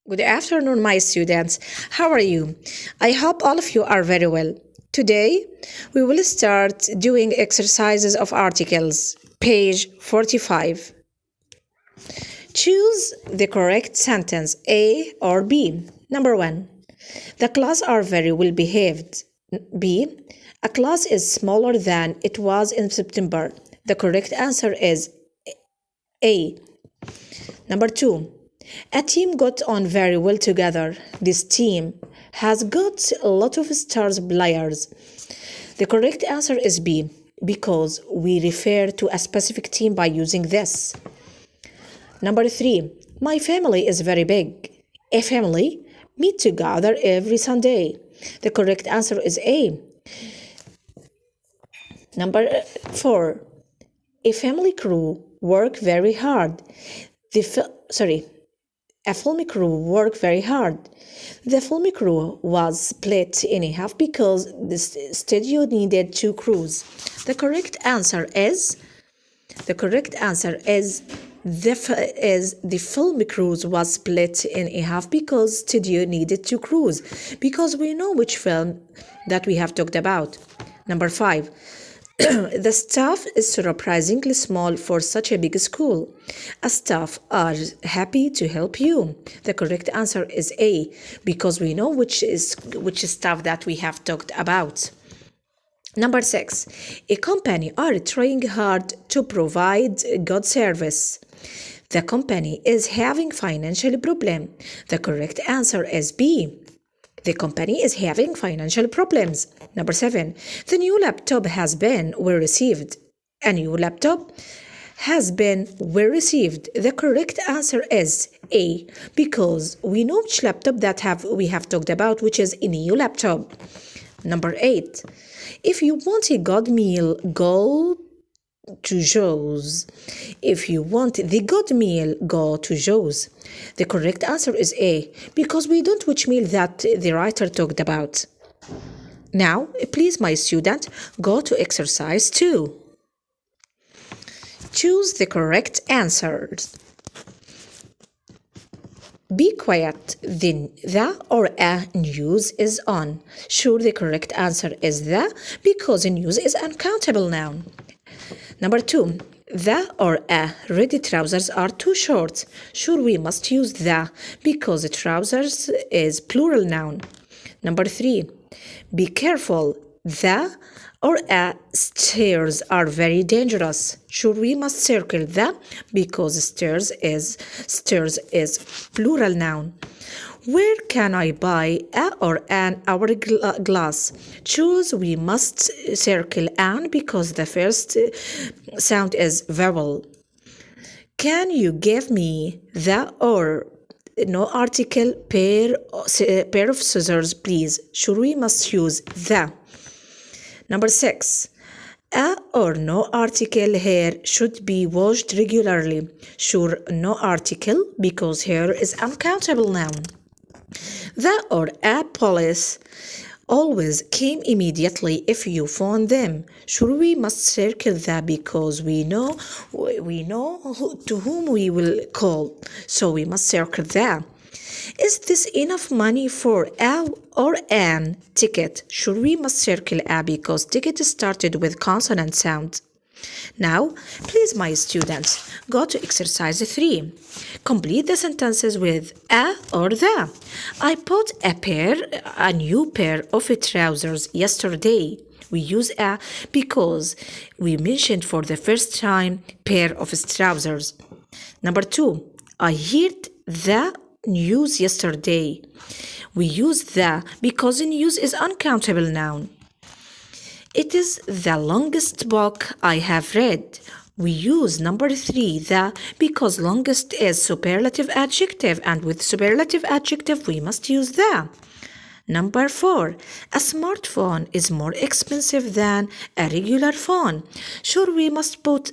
Good afternoon, my students. How are you? I hope all of you are very well. Today, we will start doing exercises of articles. Page 45. Choose the correct sentence, A or B. Number 1. The class are very well behaved. B. A class is smaller than it was in September. The correct answer is A. Number 2. A team got on very well together. This team has got a lot of stars players. The correct answer is B, because we refer to a specific team by using this. Number 3. My family is very big. A family meet together every Sunday. The correct answer is A. Number 4. A family crew work very hard. A film crew worked very hard. The film crew was split in half because the studio needed 2 crews. The correct answer is the film crew was split in half because studio needed 2 crews. Because we know which film that we have talked about. Number 5. The staff is surprisingly small for such a big school. A staff are happy to help you. The correct answer is A, because we know which staff that we have talked about. Number 6. A company are trying hard to provide good service. The company is having financial problem. The correct answer is B. The company is having financial problems. Number 7. The new laptop has been well received. A new laptop has been well received. The correct answer is A, because we know which laptop that we have talked about, which is a new laptop. Number 8. If you want a good meal, go to Joe's. If you want the good meal, go to Joe's. The correct answer is A, because we don't know which meal that the writer talked about. Now, please, my student, go to exercise 2. Choose the correct answers. Be quiet. The or a news is on. Sure, the correct answer is the, because news is uncountable noun. Number 2. The or a red trousers are too short. Sure, we must use the, because the trousers is plural noun. Number 3. Be careful. The or a stairs are very dangerous. Sure, we must circle the, because stairs is plural noun. Where can I buy a or an hourglass? Choose, we must circle an, because the first sound is vowel. Can you give me the or no article pair of scissors, please? Sure, we must use the. Number 6. A or no article hair should be washed regularly. Sure, no article, because hair is uncountable noun. The or a police always came immediately if you phone them. Sure, we must circle the, because we know to whom we will call, so we must circle the. Is this enough money for a or an ticket? Sure, we must circle a, because ticket started with consonant sound. Now, please, my students, go to exercise 3. Complete the sentences with a or the. I bought a new pair of trousers yesterday. We use a because we mentioned for the first time pair of trousers. Number 2. I heard the news yesterday. We use the, because news is uncountable noun. It is the longest book I have read. We use number 3, the, because longest is superlative adjective, and with superlative adjective we must use the. Number 4, a smartphone is more expensive than a regular phone. Sure, we must put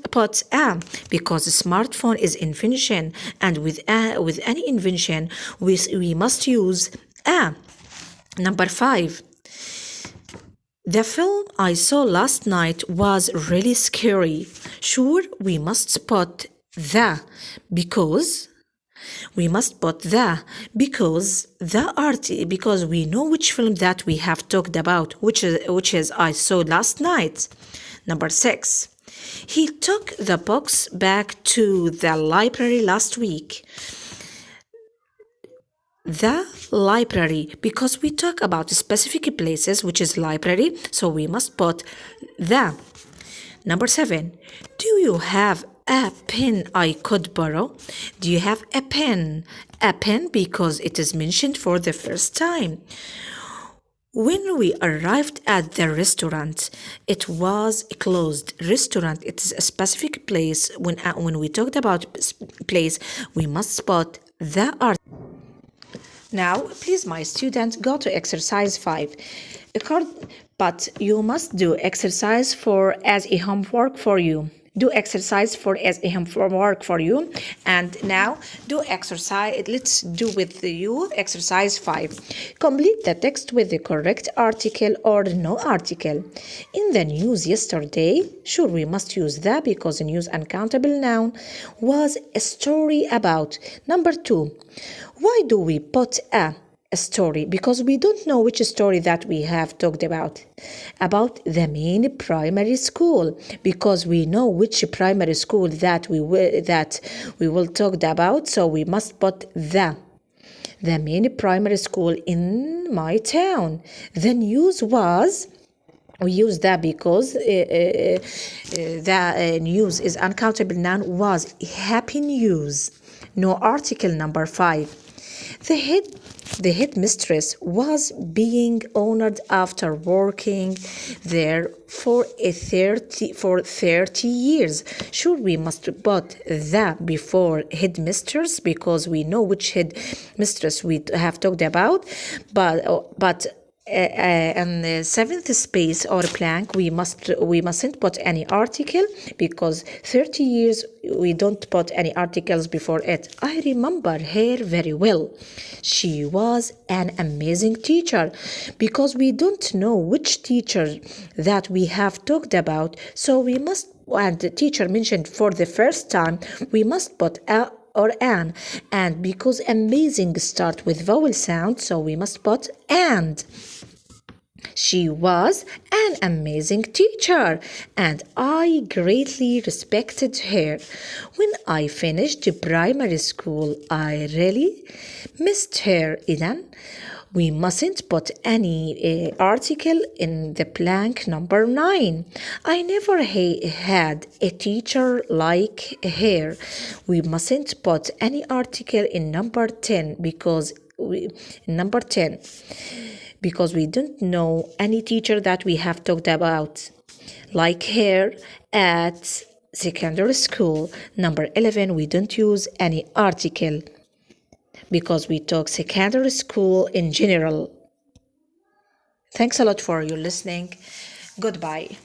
a, because a smartphone is invention, and with any invention we must use a. Number 5. The film I saw last night was really scary. Sure, we must put the, because We must put because we know which film that we have talked about, which is I saw last night. Number 6. He took the books back to the library last week. The library, because we talk about specific places, which is library, so we must put the. Number 7. Do you have a pen I could borrow? Do you have a pen? A pen because it is mentioned for the first time. When we arrived at the restaurant, it was closed. Restaurant, it is a specific place. When we talked about place, we must spot the art. Now, please, my student, go to exercise 5. But you must do exercise as a homework for you. Do exercise as a homework for you. And now do exercise. Let's do with you exercise 5. Complete the text with the correct article or no article. In the news yesterday, sure we must use the because the news uncountable noun was a story about. Number 2. Why do we put a story? Because we don't know which story that we have talked about the main primary school, because we know which primary school that we will talk about, so we must put the main primary school in my town. The news was. We use that because the news is uncountable noun was happy news. No article. Number 5. The headmistress was being honored after working there for 30 years. Sure, we must put the before headmistress because we know which headmistress we have talked about, but in the 7th space or blank, we mustn't put any article because 30 years we don't put any articles before it. I remember her very well. She was an amazing teacher because we don't know which teacher that we have talked about, so we must, and the teacher mentioned for the first time, we must put a or an, and because amazing start with vowel sound, so we must put and. She was an amazing teacher, and I greatly respected her. When I finished primary school, I really missed her. Idan, we mustn't put any article in the blank. Number 9. I never had a teacher like her. We mustn't put any article in number 10 because we don't know any teacher that we have talked about like her at secondary school. Number 11, we don't use any article because we talk secondary school in general. Thanks a lot for your listening. Goodbye.